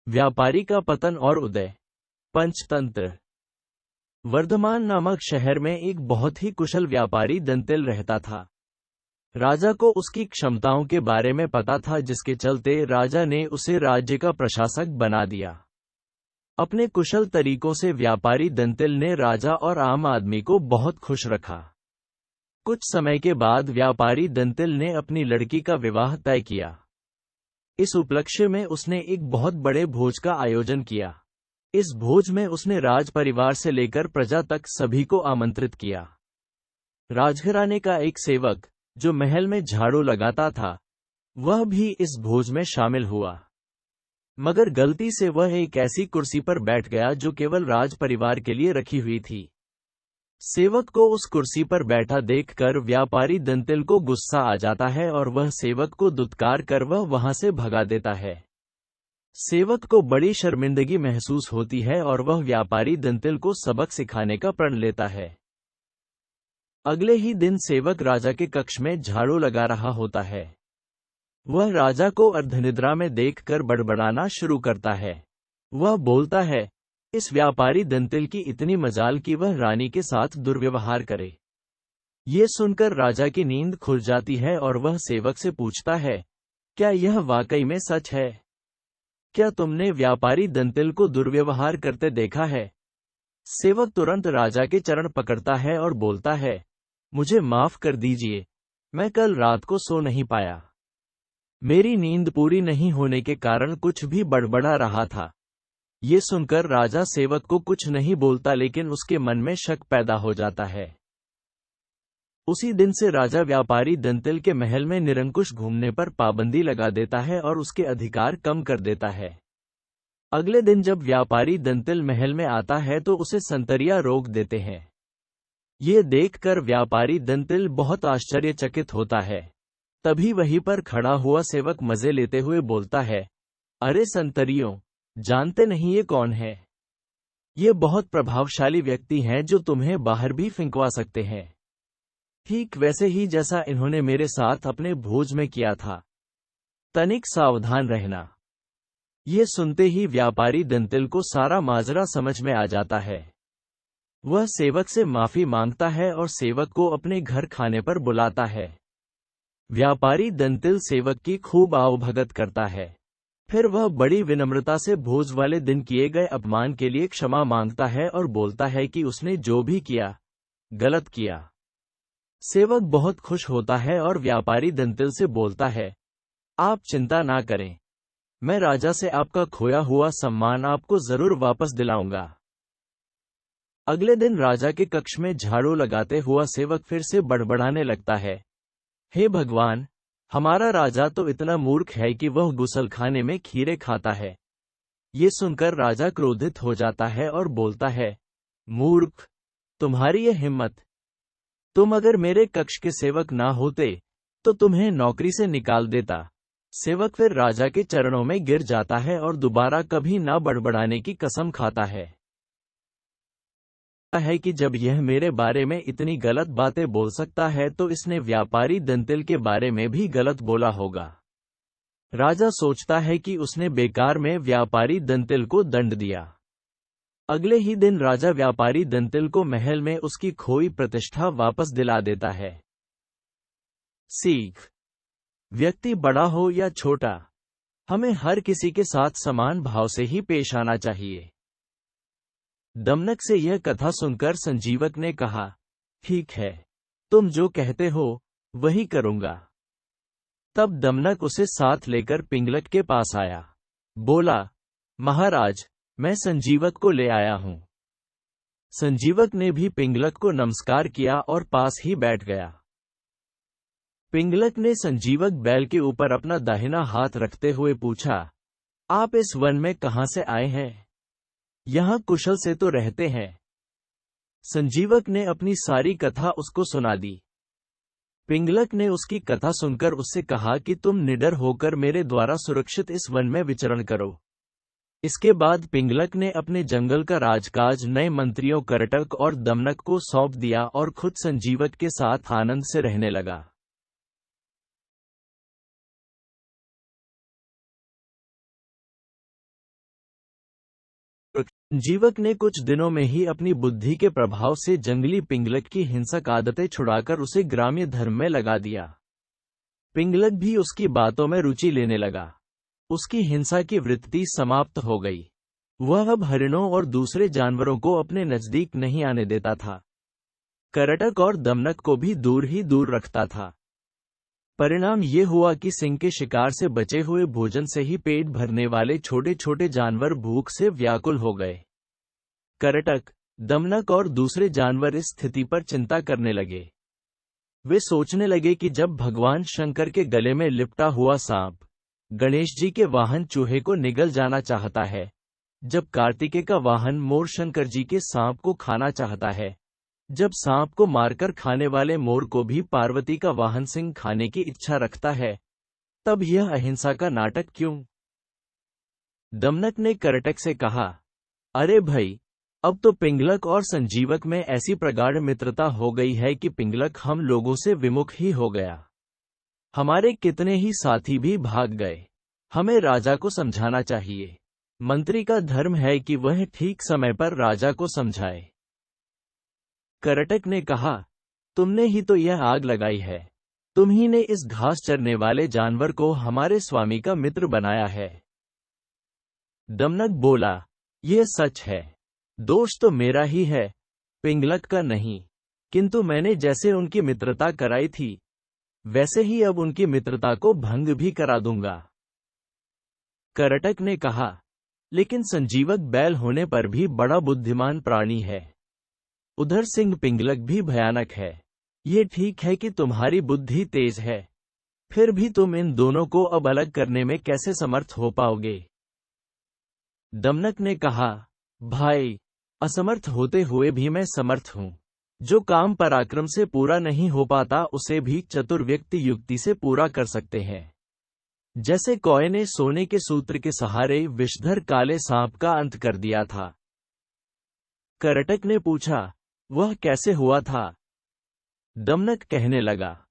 व्यापारी का पतन और उदय। पंचतंत्र। वर्धमान नामक शहर में एक बहुत ही कुशल व्यापारी दंतिल रहता था। राजा को उसकी क्षमताओं के बारे में पता था, जिसके चलते राजा ने उसे राज्य का प्रशासक बना दिया। अपने कुशल तरीकों से व्यापारी दंतिल ने राजा और आम आदमी को बहुत खुश रखा। कुछ समय के बाद व्यापारी दंतिल ने अपनी लड़की का विवाह तय किया। इस उपलक्ष्य में उसने एक बहुत बड़े भोज का आयोजन किया। इस भोज में उसने राज परिवार से लेकर प्रजा तक सभी को आमंत्रित किया। राजघराने का एक सेवक, जो महल में झाड़ू लगाता था, वह भी इस भोज में शामिल हुआ। मगर गलती से वह एक ऐसी कुर्सी पर बैठ गया जो केवल राज परिवार के लिए रखी हुई थी। सेवक को उस कुर्सी पर बैठा देखकर व्यापारी दंतिल को गुस्सा आ जाता है और वह सेवक को दुत्कार कर वह वहां से भगा देता है। सेवक को बड़ी शर्मिंदगी महसूस होती है और वह व्यापारी दंतिल को सबक सिखाने का प्रण लेता है। अगले ही दिन सेवक राजा के कक्ष में झाड़ू लगा रहा होता है। वह राजा को अर्धनिद्रा में देखकर बड़बड़ाना शुरू करता है। वह बोलता है, इस व्यापारी दंतिल की इतनी मजाल कि वह रानी के साथ दुर्व्यवहार करे। ये सुनकर राजा की नींद खुल जाती है और वह सेवक से पूछता है, क्या यह वाकई में सच है? क्या तुमने व्यापारी दंतिल को दुर्व्यवहार करते देखा है? सेवक तुरंत राजा के चरण पकड़ता है और बोलता है, मुझे माफ कर दीजिए, मैं कल रात को सो नहीं पाया। मेरी नींद पूरी नहीं होने के कारण कुछ भी बड़बड़ा रहा था। ये सुनकर राजा सेवक को कुछ नहीं बोलता, लेकिन उसके मन में शक पैदा हो जाता है। उसी दिन से राजा व्यापारी दंतिल के महल में निरंकुश घूमने पर पाबंदी लगा देता है और उसके अधिकार कम कर देता है। अगले दिन जब व्यापारी दंतिल महल में आता है तो उसे संतरिया रोक देते हैं। ये देखकर व्यापारी दंतिल बहुत आश्चर्यचकित होता है। तभी वहीं पर खड़ा हुआ सेवक मजे लेते हुए बोलता है, अरे संतरियों, जानते नहीं ये कौन है? ये बहुत प्रभावशाली व्यक्ति हैं जो तुम्हें बाहर भी फेंकवा सकते हैं। ठीक वैसे ही जैसा इन्होंने मेरे साथ अपने भोज में किया था। तनिक सावधान रहना। ये सुनते ही व्यापारी दंतिल को सारा माजरा समझ में आ जाता है। वह सेवक से माफी मांगता है और सेवक को अपने घर खाने पर बुलाता है। व्यापारी दंतिल सेवक की खूब आवभगत करता है। फिर वह बड़ी विनम्रता से भोज वाले दिन किए गए अपमान के लिए क्षमा मांगता है और बोलता है कि उसने जो भी किया, गलत किया। सेवक बहुत खुश होता है और व्यापारी दंतिल से बोलता है, आप चिंता ना करें, मैं राजा से आपका खोया हुआ सम्मान आपको जरूर वापस दिलाऊंगा। अगले दिन राजा के कक्ष में झाड़ू लगाते हुआ सेवक फिर से बड़बड़ाने लगता है, हे भगवान, हमारा राजा तो इतना मूर्ख है कि वह गुसलखाने में खीरे खाता है। ये सुनकर राजा क्रोधित हो जाता है और बोलता है, मूर्ख, तुम्हारी यह हिम्मत! तुम अगर मेरे कक्ष के सेवक ना होते तो तुम्हें नौकरी से निकाल देता। सेवक फिर राजा के चरणों में गिर जाता है और दोबारा कभी ना बड़बड़ाने की कसम खाता है कि जब यह मेरे बारे में इतनी गलत बातें बोल सकता है तो इसने व्यापारी दंतिल के बारे में भी गलत बोला होगा। राजा सोचता है कि उसने बेकार में व्यापारी दंतिल को दंड दिया। अगले ही दिन राजा व्यापारी दंतिल को महल में उसकी खोई प्रतिष्ठा वापस दिला देता है। सीख: व्यक्ति बड़ा हो या छोटा, हमें हर किसी के साथ समान भाव से ही पेश आना चाहिए। दमनक से यह कथा सुनकर संजीवक ने कहा, ठीक है, तुम जो कहते हो वही करूंगा। तब दमनक उसे साथ लेकर पिंगलक के पास आया। बोला, महाराज, मैं संजीवक को ले आया हूं। संजीवक ने भी पिंगलक को नमस्कार किया और पास ही बैठ गया। पिंगलक ने संजीवक बैल के ऊपर अपना दाहिना हाथ रखते हुए पूछा, आप इस वन में कहां से आए हैं? यहां कुशल से तो रहते हैं। संजीवक ने अपनी सारी कथा उसको सुना दी। पिंगलक ने उसकी कथा सुनकर उससे कहा कि तुम निडर होकर मेरे द्वारा सुरक्षित इस वन में विचरण करो। इसके बाद पिंगलक ने अपने जंगल का राजकाज नए मंत्रियों करटक और दमनक को सौंप दिया और खुद संजीवक के साथ आनंद से रहने लगा। जीवक ने कुछ दिनों में ही अपनी बुद्धि के प्रभाव से जंगली पिंगलक की हिंसक आदतें छुड़ाकर उसे ग्राम्य धर्म में लगा दिया। पिंगलक भी उसकी बातों में रुचि लेने लगा। उसकी हिंसा की वृत्ति समाप्त हो गई। वह अब हरिणों और दूसरे जानवरों को अपने नजदीक नहीं आने देता था। करटक और दमनक को भी दूर ही दूर रखता था। परिणाम ये हुआ कि सिंह के शिकार से बचे हुए भोजन से ही पेट भरने वाले छोटे छोटे जानवर भूख से व्याकुल हो गए। करटक, दमनक और दूसरे जानवर इस स्थिति पर चिंता करने लगे। वे सोचने लगे कि जब भगवान शंकर के गले में लिपटा हुआ सांप गणेश जी के वाहन चूहे को निगल जाना चाहता है, जब कार्तिकेय का वाहन मोर शंकर जी के सांप को खाना चाहता है, जब सांप को मारकर खाने वाले मोर को भी पार्वती का वाहन सिंह खाने की इच्छा रखता है, तब यह अहिंसा का नाटक क्यों? दमनक ने करटक से कहा, अरे भाई, अब तो पिंगलक और संजीवक में ऐसी प्रगाढ़ मित्रता हो गई है कि पिंगलक हम लोगों से विमुख ही हो गया। हमारे कितने ही साथी भी भाग गए। हमें राजा को समझाना चाहिए। मंत्री का धर्म है कि वह ठीक समय पर राजा को समझाए। करटक ने कहा, तुमने ही तो यह आग लगाई है। तुम ही ने इस घास चरने वाले जानवर को हमारे स्वामी का मित्र बनाया है। दमनक बोला, यह सच है। दोष तो मेरा ही है, पिंगलक का नहीं। किंतु मैंने जैसे उनकी मित्रता कराई थी, वैसे ही अब उनकी मित्रता को भंग भी करा दूंगा। करटक ने कहा, लेकिन संजीवक बैल होने पर भी बड़ा बुद्धिमान प्राणी है। उधर सिंह पिंगलक भी भयानक है। ये ठीक है कि तुम्हारी बुद्धि तेज है, फिर भी तुम इन दोनों को अब अलग करने में कैसे समर्थ हो पाओगे? दमनक ने कहा, भाई, असमर्थ होते हुए भी मैं समर्थ हूं। जो काम पराक्रम से पूरा नहीं हो पाता उसे भी चतुर व्यक्ति युक्ति से पूरा कर सकते हैं। जैसे कौए ने सोने के सूत्र के सहारे विषधर काले सांप का अंत कर दिया था। करटक ने पूछा, वह कैसे हुआ था? दमनक कहने लगा,